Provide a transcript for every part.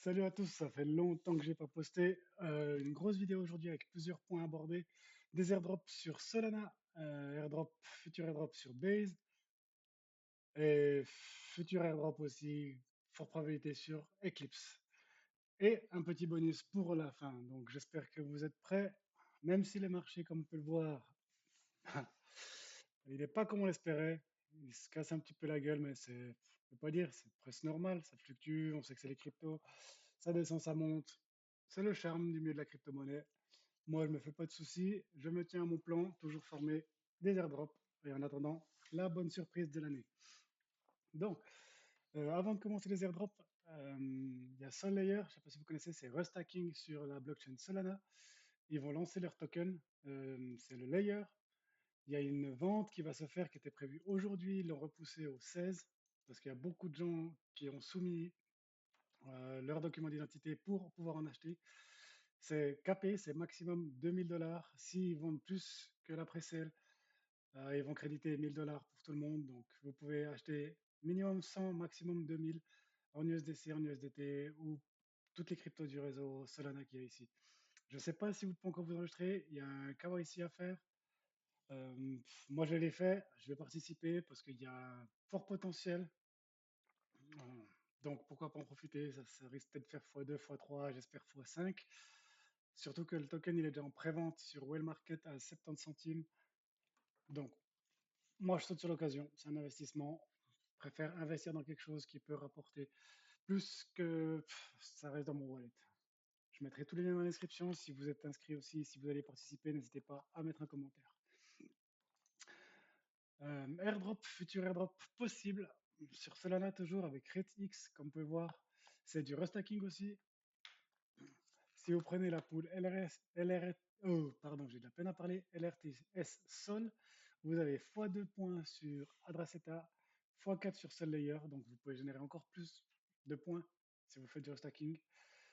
Salut à tous, ça fait longtemps que j'ai pas posté une grosse vidéo aujourd'hui avec plusieurs points abordés, des airdrops sur Solana, futur airdrop sur Base et futur airdrop aussi, fort probabilité sur Eclipse. Et un petit bonus pour la fin, donc j'espère que vous êtes prêts, même si les marchés, comme on peut le voir, il n'est pas comme on l'espérait, il se casse un petit peu la gueule, mais je peux pas dire, c'est presque normal, ça fluctue, on sait que c'est les cryptos, ça descend, ça monte, c'est le charme du milieu de la crypto-monnaie. Moi, je me fais pas de soucis, je me tiens à mon plan, toujours former des airdrops, et en attendant, la bonne surprise de l'année. Donc, avant de commencer les airdrops, il y a SolLayer, je ne sais pas si vous connaissez, c'est Restacking sur la blockchain Solana. Ils vont lancer leur token, c'est le Layer. Il y a une vente qui va se faire qui était prévue aujourd'hui, ils l'ont repoussée au 16 parce qu'il y a beaucoup de gens qui ont soumis leur document d'identité pour pouvoir en acheter. C'est capé, c'est maximum 2000 $. S'ils vendent plus que la précelle, ils vont créditer 1000 $ pour tout le monde. Donc vous pouvez acheter minimum 100, maximum 2000 en USDC, en USDT ou toutes les cryptos du réseau Solana qu'il y a ici. Je ne sais pas si vous pouvez encore vous enregistrer, il y a un KYC à faire. Moi je l'ai fait, je vais participer parce qu'il y a un fort potentiel. Donc pourquoi pas en profiter, ça risque peut-être de faire x2, x3, j'espère x5. Surtout que le token il est déjà en pré-vente sur Whale Market à 70 centimes. Donc moi je saute sur l'occasion, c'est un investissement. Je préfère investir dans quelque chose qui peut rapporter plus que ça reste dans mon wallet. Je mettrai tous les liens dans la description. Si vous êtes inscrit aussi, si vous allez participer, n'hésitez pas à mettre un commentaire. Airdrop, futur airdrop possible sur Solana toujours avec RedX, comme on peut voir. C'est du restacking aussi. Si vous prenez la pool oh, pardon, j'ai de la peine à parler, LRTS Sol, vous avez x2 points sur Adraceta, x4 sur SolLayer, donc vous pouvez générer encore plus de points si vous faites du restacking.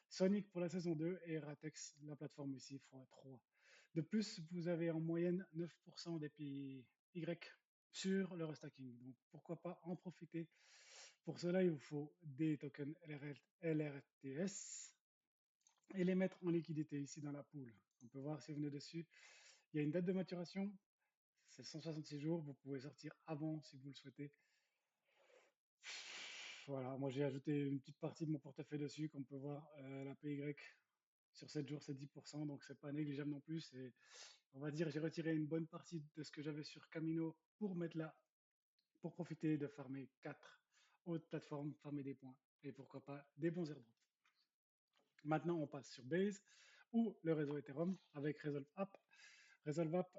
Sonic pour la saison 2 et Ratex, la plateforme ici, x3. De plus, vous avez en moyenne 9% d'APY sur le restacking. Donc pourquoi pas en profiter. Pour cela, il vous faut des tokens LRTS et les mettre en liquidité ici dans la pool. On peut voir si vous venez dessus. Il y a une date de maturation, c'est 166 jours. Vous pouvez sortir avant si vous le souhaitez. Voilà, moi j'ai ajouté une petite partie de mon portefeuille dessus. Comme on peut voir, la PY sur 7 jours c'est 10%, donc c'est pas négligeable non plus. Et on va dire j'ai retiré une bonne partie de ce que j'avais sur Camino pour mettre là, pour profiter de farmer 4 autres plateformes, farmer des points et pourquoi pas des bons airdrops. Maintenant, on passe sur Base ou le réseau Ethereum avec Resolve App. Resolve App,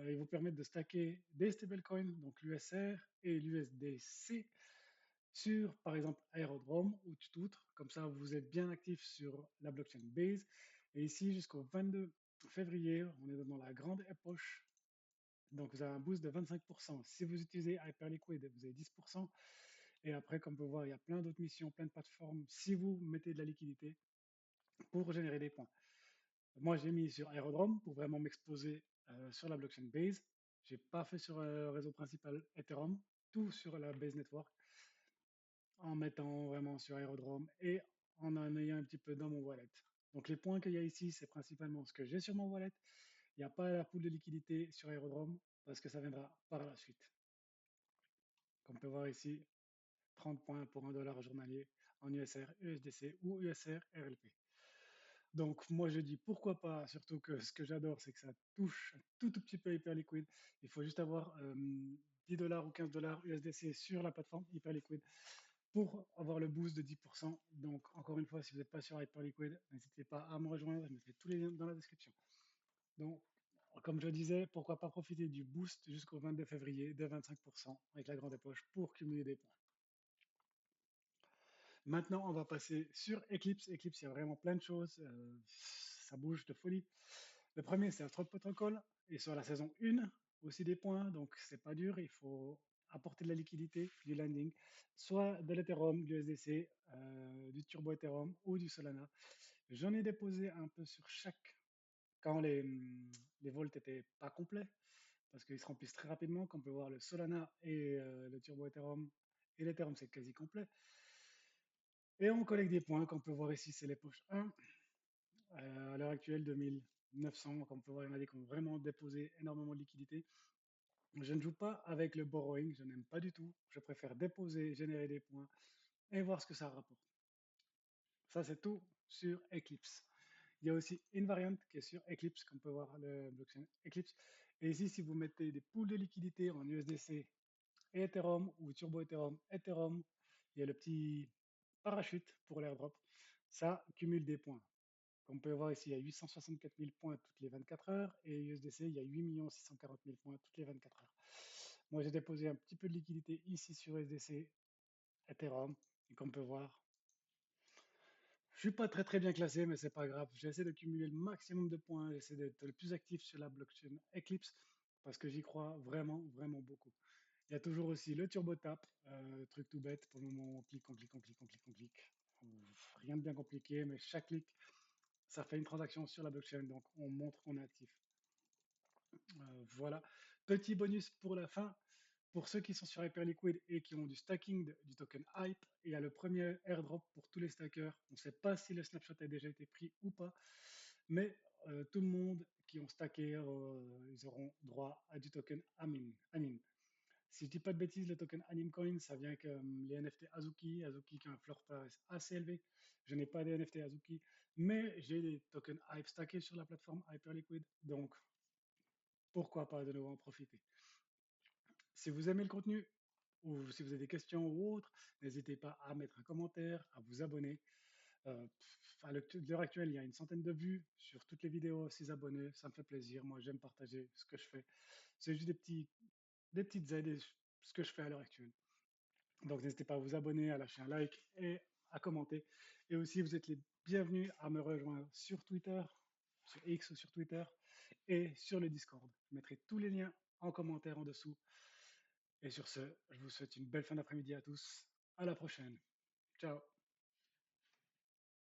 il vous permet de stacker des stablecoins, donc l'USR et l'USDC, sur par exemple Aerodrome ou Tutoutre. Comme ça, vous êtes bien actif sur la blockchain Base. Et ici, jusqu'au 22 février, on est dans la grande époche. Donc, vous avez un boost de 25%. Si vous utilisez Hyperliquid, vous avez 10%. Et après, comme on peut voir, il y a plein d'autres missions, plein de plateformes. Si vous mettez de la liquidité pour générer des points. Moi, j'ai mis sur Aerodrome pour vraiment m'exposer sur la blockchain Base. J'ai pas fait sur le réseau principal Ethereum, tout sur la Base Network, en mettant vraiment sur Aerodrome et en ayant un petit peu dans mon wallet. Donc les points qu'il y a ici, c'est principalement ce que j'ai sur mon wallet. Il n'y a pas la pool de liquidité sur Aerodrome parce que ça viendra par la suite. Comme on peut voir ici, 30 points pour $1 journalier en USR, USDC ou USR RLP. Donc moi je dis pourquoi pas, surtout que ce que j'adore c'est que ça touche un tout petit peu Hyperliquid. Il faut juste avoir 10 $ ou 15 $ USDC sur la plateforme Hyperliquid pour avoir le boost de 10%. Donc encore une fois, si vous n'êtes pas sur Hyperliquid, n'hésitez pas à me rejoindre, je mettrai tous les liens dans la description. Donc comme je disais, pourquoi pas profiter du boost jusqu'au 22 février de 25% avec la grande poche pour cumuler des points. Maintenant, on va passer sur Eclipse. Eclipse, il y a vraiment plein de choses. Ça bouge de folie. Le premier, c'est Astro Protocol. Et sur la saison 1, aussi des points. Donc, c'est pas dur. Il faut apporter de la liquidité, du landing, soit de l'Ethereum, du SDC, du Turbo Ethereum ou du Solana. J'en ai déposé un peu sur chaque quand les volts n'étaient pas complets parce qu'ils se remplissent très rapidement. Comme on peut voir, le Solana et le Turbo Ethereum et l'Ethereum, c'est quasi complet. Et on collecte des points, comme on peut voir ici, c'est les poches 1. À l'heure actuelle, 2900, comme on peut voir, il y en a des qui ont vraiment déposé énormément de liquidités. Je ne joue pas avec le borrowing, je n'aime pas du tout. Je préfère déposer, générer des points et voir ce que ça rapporte. Ça, c'est tout sur Eclipse. Il y a aussi Invariant qui est sur Eclipse, comme on peut voir le blockchain Eclipse. Et ici, si vous mettez des pools de liquidités en USDC et Ethereum ou Turbo Ethereum, Ethereum, il y a le petit parachute pour l'airdrop. Ça cumule des points. Comme on peut voir ici, il y a 864 000 points toutes les 24 heures et USDC, il y a 8 640 000 points toutes les 24 heures. Moi, j'ai déposé un petit peu de liquidité ici sur USDC, Ethereum, et comme on peut voir, je suis pas très bien classé, mais c'est pas grave. J'essaie de cumuler le maximum de points, j'essaie d'être le plus actif sur la blockchain Eclipse parce que j'y crois vraiment, vraiment beaucoup. Il y a toujours aussi le turbo tap, truc tout bête. Pour le moment, on clique, on clique, on clique, on clique, on clique. Rien de bien compliqué, mais chaque clic, ça fait une transaction sur la blockchain, donc on montre qu'on est actif. Voilà. Petit bonus pour la fin. Pour ceux qui sont sur Hyperliquid et qui ont du stacking du token Hype, il y a le premier airdrop pour tous les stackers. On ne sait pas si le snapshot a déjà été pris ou pas, mais tout le monde qui ont stacké, ils auront droit à du token Anim. Si je dis pas de bêtises, le token Anim Coin, ça vient avec les NFT Azuki, Azuki qui a un floor price assez élevé. Je n'ai pas des NFT Azuki, mais j'ai des tokens Hype stackés sur la plateforme Hyperliquid, donc pourquoi pas de nouveau en profiter. Si vous aimez le contenu ou si vous avez des questions ou autres, n'hésitez pas à mettre un commentaire, à vous abonner. À l'heure actuelle, il y a une centaine de vues sur toutes les vidéos, 6 abonnés, ça me fait plaisir. Moi, j'aime partager ce que je fais. C'est juste des petites aides, ce que je fais à l'heure actuelle. Donc, n'hésitez pas à vous abonner, à lâcher un like et à commenter. Et aussi, vous êtes les bienvenus à me rejoindre sur Twitter, sur X ou sur Twitter, et sur le Discord. Je mettrai tous les liens en commentaire en dessous. Et sur ce, je vous souhaite une belle fin d'après-midi à tous. À la prochaine. Ciao.